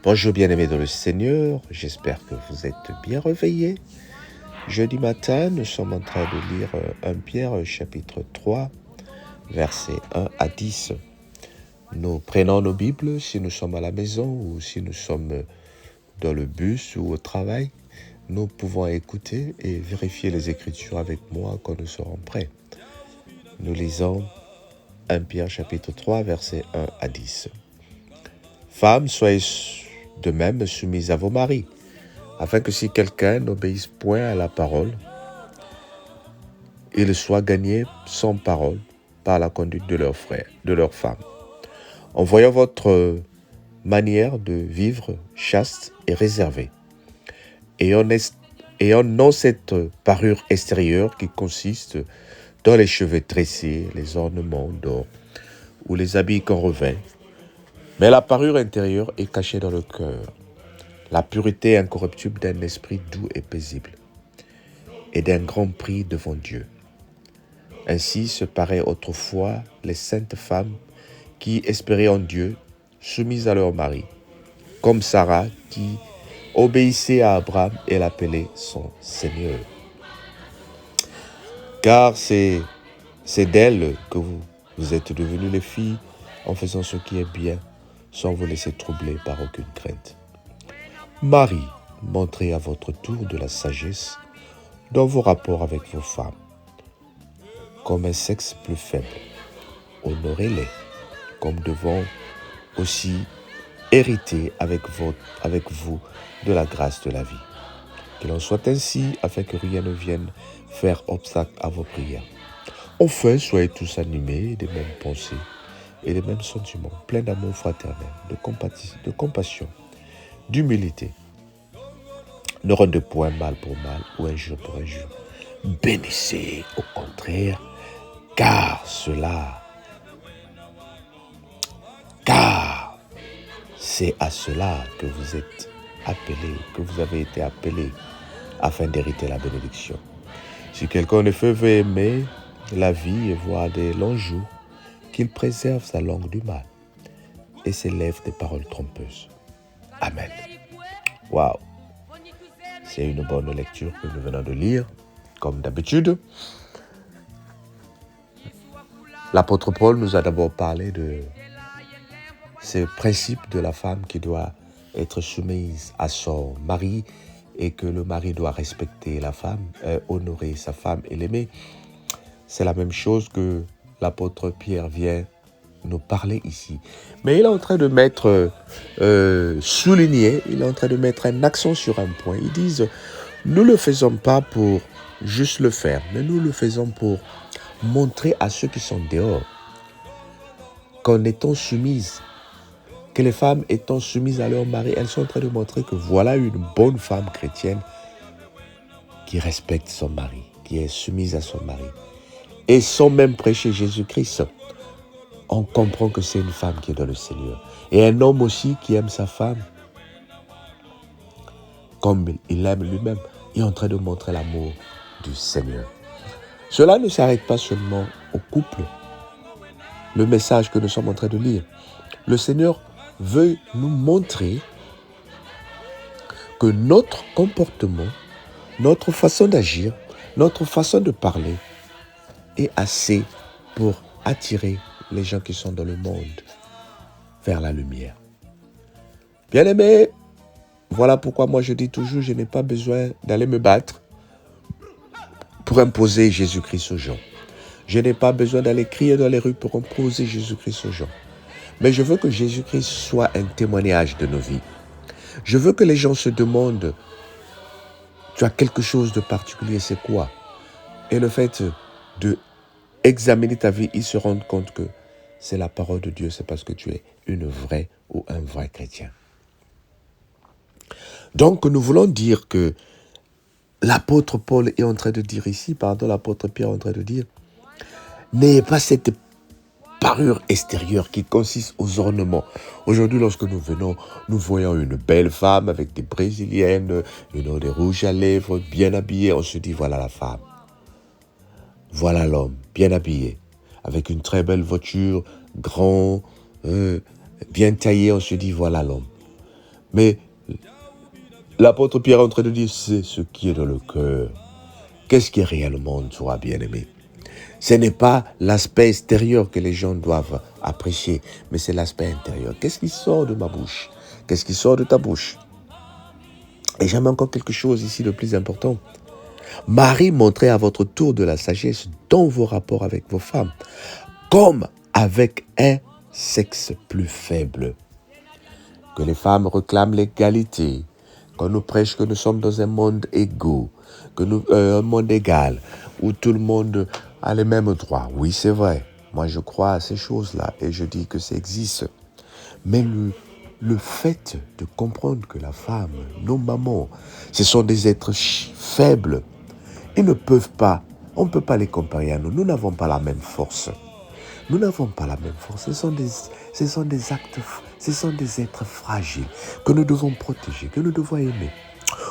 Bonjour bien-aimés dans le Seigneur, j'espère que vous êtes bien réveillés. Jeudi matin, nous sommes en train de lire 1 Pierre chapitre 3, versets 1 à 10. Nous prenons nos Bibles si nous sommes à la maison ou si nous sommes dans le bus ou au travail. Nous pouvons écouter et vérifier les Écritures avec moi quand nous serons prêts. Nous lisons 1 Pierre chapitre 3, versets 1 à 10. Femmes, soyez de même soumises à vos maris, afin que si quelqu'un n'obéisse point à la parole, il soit gagné sans parole par la conduite de leurs frères, de leurs femmes, en voyant votre manière de vivre chaste et réservée, ayant non cette parure extérieure qui consiste dans les cheveux tressés, les ornements d'or ou les habits qu'on revêt, mais la parure intérieure est cachée dans le cœur, la pureté incorruptible d'un esprit doux et paisible, et d'un grand prix devant Dieu. Ainsi se paraient autrefois les saintes femmes qui espéraient en Dieu, soumises à leur mari, comme Sarah qui obéissait à Abraham et l'appelait son Seigneur. Car c'est d'elle que vous êtes devenues les filles en faisant ce qui est bien, sans vous laisser troubler par aucune crainte. Marie, montrez à votre tour de la sagesse dans vos rapports avec vos femmes. Comme un sexe plus faible, honorez-les, comme devant aussi hériter avec vous de la grâce de la vie. Qu'il en soit ainsi, afin que rien ne vienne faire obstacle à vos prières. Enfin, soyez tous animés des mêmes pensées et des mêmes sentiments, pleins d'amour fraternel, de compassion, d'humilité. Ne rendez point mal pour mal ou injure pour injure. Bénissez au contraire, car c'est à cela que vous êtes appelés, que vous avez été appelés, afin d'hériter la bénédiction. Si quelqu'un ne veut aimer la vie et voir des longs jours, qu'il préserve sa langue du mal et ses lèvres des paroles trompeuses. Amen. Waouh! C'est une bonne lecture que nous venons de lire, comme d'habitude. L'apôtre Paul nous a d'abord parlé de ce principe de la femme qui doit être soumise à son mari et que le mari doit respecter la femme, honorer sa femme et l'aimer. C'est la même chose que l'apôtre Pierre vient nous parler ici. Mais il est en train de souligner, il est en train de mettre un accent sur un point. Ils disent, nous ne le faisons pas pour juste le faire, mais nous le faisons pour montrer à ceux qui sont dehors qu'en étant soumises, que les femmes étant soumises à leur mari, elles sont en train de montrer que voilà une bonne femme chrétienne qui respecte son mari, qui est soumise à son mari. Et sans même prêcher Jésus-Christ, on comprend que c'est une femme qui est dans le Seigneur. Et un homme aussi qui aime sa femme, comme il l'aime lui-même, est en train de montrer l'amour du Seigneur. Cela ne s'arrête pas seulement au couple. Le message que nous sommes en train de lire, le Seigneur veut nous montrer que notre comportement, notre façon d'agir, notre façon de parler est assez pour attirer les gens qui sont dans le monde vers la lumière. Bien-aimés, voilà pourquoi moi je dis toujours, je n'ai pas besoin d'aller me battre pour imposer Jésus-Christ aux gens. Je n'ai pas besoin d'aller crier dans les rues pour imposer Jésus-Christ aux gens. Mais je veux que Jésus-Christ soit un témoignage de nos vies. Je veux que les gens se demandent, tu as quelque chose de particulier, c'est quoi? Et le fait de examiner ta vie, ils se rendent compte que c'est la parole de Dieu, c'est parce que tu es une vraie ou un vrai chrétien. Donc nous voulons dire que l'apôtre Paul est en train de dire ici, l'apôtre Pierre est en train de dire, n'ayez pas cette parure extérieure qui consiste aux ornements. Aujourd'hui, lorsque nous venons, nous voyons une belle femme avec des brésiliennes, des rouges à lèvres, bien habillée. On se dit, voilà la femme. Voilà l'homme, bien habillé, avec une très belle voiture, grand, bien taillé. On se dit, voilà l'homme. Mais l'apôtre Pierre est en train de dire, c'est ce qui est dans le cœur. Qu'est-ce qui est réellement en toi, bien-aimé? Ce n'est pas l'aspect extérieur que les gens doivent apprécier, mais c'est l'aspect intérieur. Qu'est-ce qui sort de ma bouche? Qu'est-ce qui sort de ta bouche? Et j'aime encore quelque chose ici de plus important. Marie montrait à votre tour de la sagesse dans vos rapports avec vos femmes, comme avec un sexe plus faible. Que les femmes réclament l'égalité, qu'on nous prêche que nous sommes dans un monde égaux, un monde égal, où tout le monde a les mêmes droits. Oui, c'est vrai. Moi, je crois à ces choses-là et je dis que ça existe. Mais le fait de comprendre que la femme, nos mamans, ce sont des êtres faibles, ils ne peuvent pas, on ne peut pas les comparer à nous. Nous n'avons pas la même force. Nous n'avons pas la même force. Ce sont des êtres fragiles que nous devons protéger, que nous devons aimer.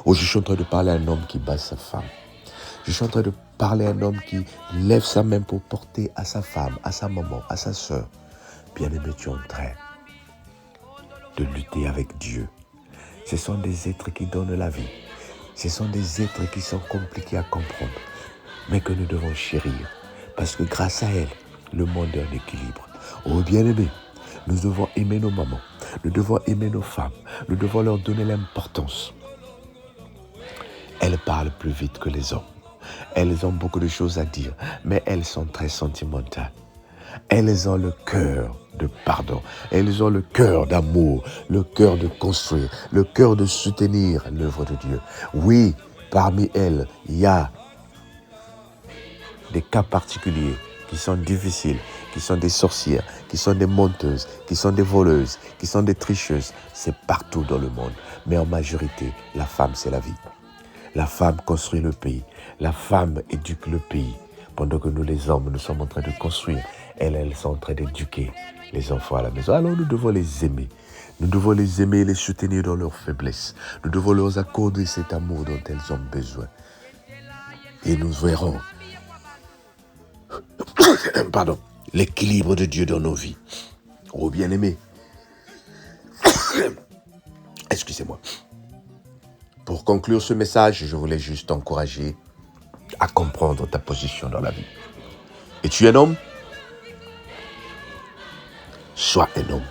Oh, je suis en train de parler à un homme qui bat sa femme. Je suis en train de parler à un homme qui lève sa main pour porter à sa femme, à sa maman, à sa sœur. Bien-aimé, tu es en train de lutter avec Dieu. Ce sont des êtres qui donnent la vie. Ce sont des êtres qui sont compliqués à comprendre, mais que nous devons chérir. Parce que grâce à elles, le monde est en équilibre. Oh bien-aimé, nous devons aimer nos mamans. Nous devons aimer nos femmes. Nous devons leur donner l'importance. Elles parlent plus vite que les hommes. Elles ont beaucoup de choses à dire, mais elles sont très sentimentales. Elles ont le cœur de pardon. Elles ont le cœur d'amour, le cœur de construire, le cœur de soutenir l'œuvre de Dieu. Oui, parmi elles, il y a des cas particuliers qui sont difficiles, qui sont des sorcières, qui sont des menteuses, qui sont des voleuses, qui sont des tricheuses. C'est partout dans le monde. Mais en majorité, la femme, c'est la vie. La femme construit le pays. La femme éduque le pays. Pendant que nous, les hommes, nous sommes en train de construire. Elles sont en train d'éduquer les enfants à la maison. Alors nous devons les aimer. Nous devons les aimer et les soutenir dans leur faiblesse. Nous devons leur accorder cet amour dont elles ont besoin. Et nous verrons l'équilibre de Dieu dans nos vies. Oh bien-aimé, excusez-moi. Pour conclure ce message, je voulais juste t'encourager à comprendre ta position dans la vie. Es-tu un homme? Sois un homme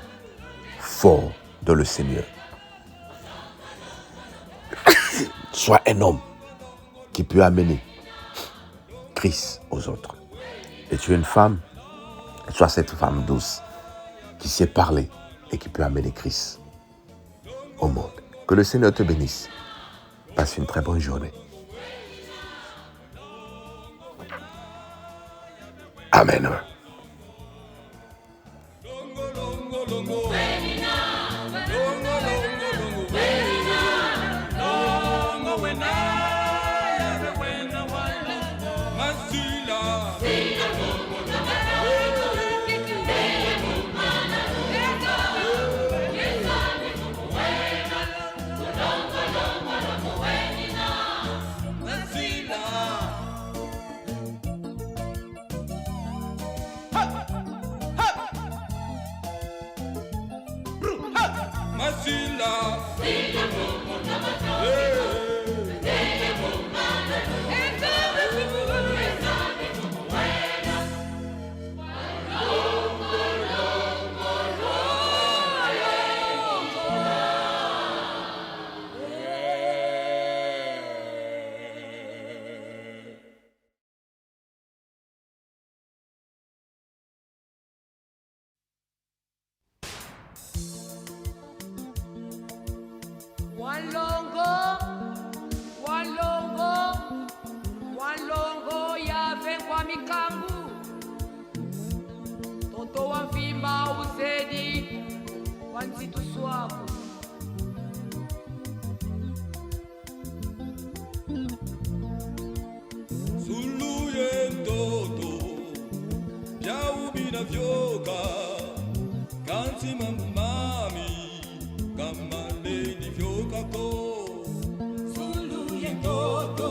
fort dans le Seigneur. Sois un homme qui peut amener Christ aux autres. Es-tu une femme? Sois cette femme douce qui sait parler et qui peut amener Christ au monde. Que le Seigneur te bénisse. Passe une très bonne journée. Amen. Walongo yave kwa mikangu toto wa mfimba uzedi wa nzitu swabu Suluye ntoto Yaubina vyoka Kanti mamami Kamale ni vyoka ko Suluye ntoto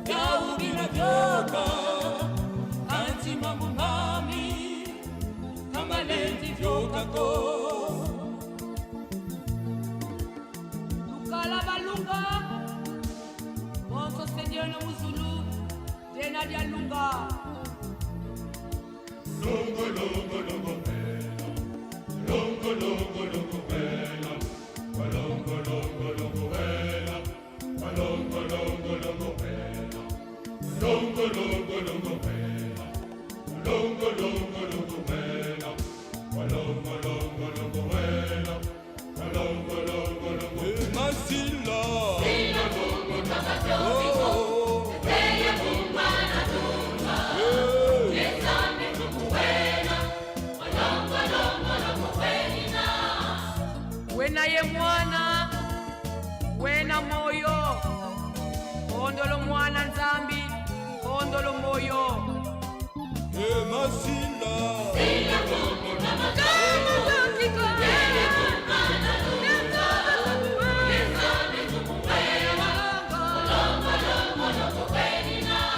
Yaubina vyoka Kanti mamami Kamale ni vyoka ko Wena ye mwana, wena moyo, ondolo mwana nzambi, ondolo moyo. Masila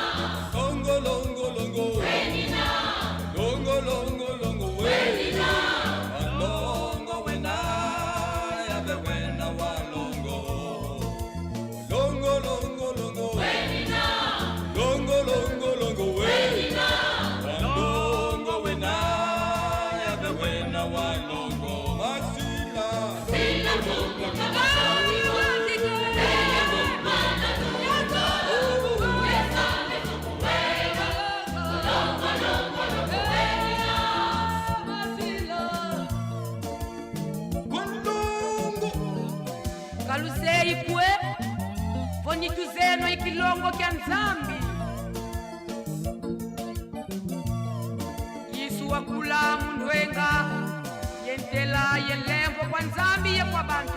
longo longo longo longo longo longo wenina longo wena yabe wena wa longo longo longo longo wenina longo longo longo wenina longo wena yabe wena wa longo masila sila longo Kalusei kwe vonituzeno ikilongo kya nzambi Yesu wakula mundwenga yentela yelengo kwa nzambi ye kwa bantu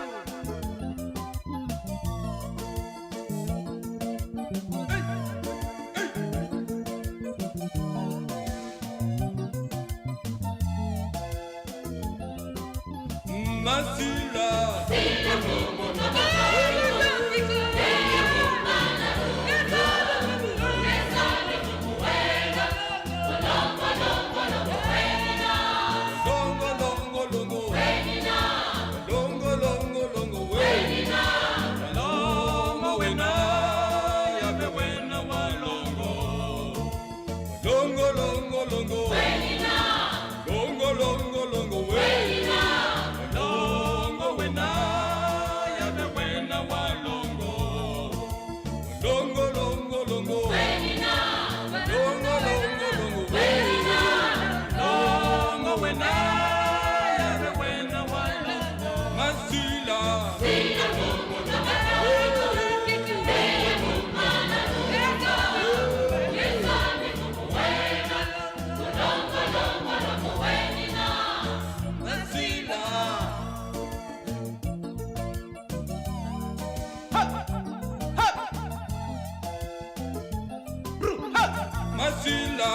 Masila Masila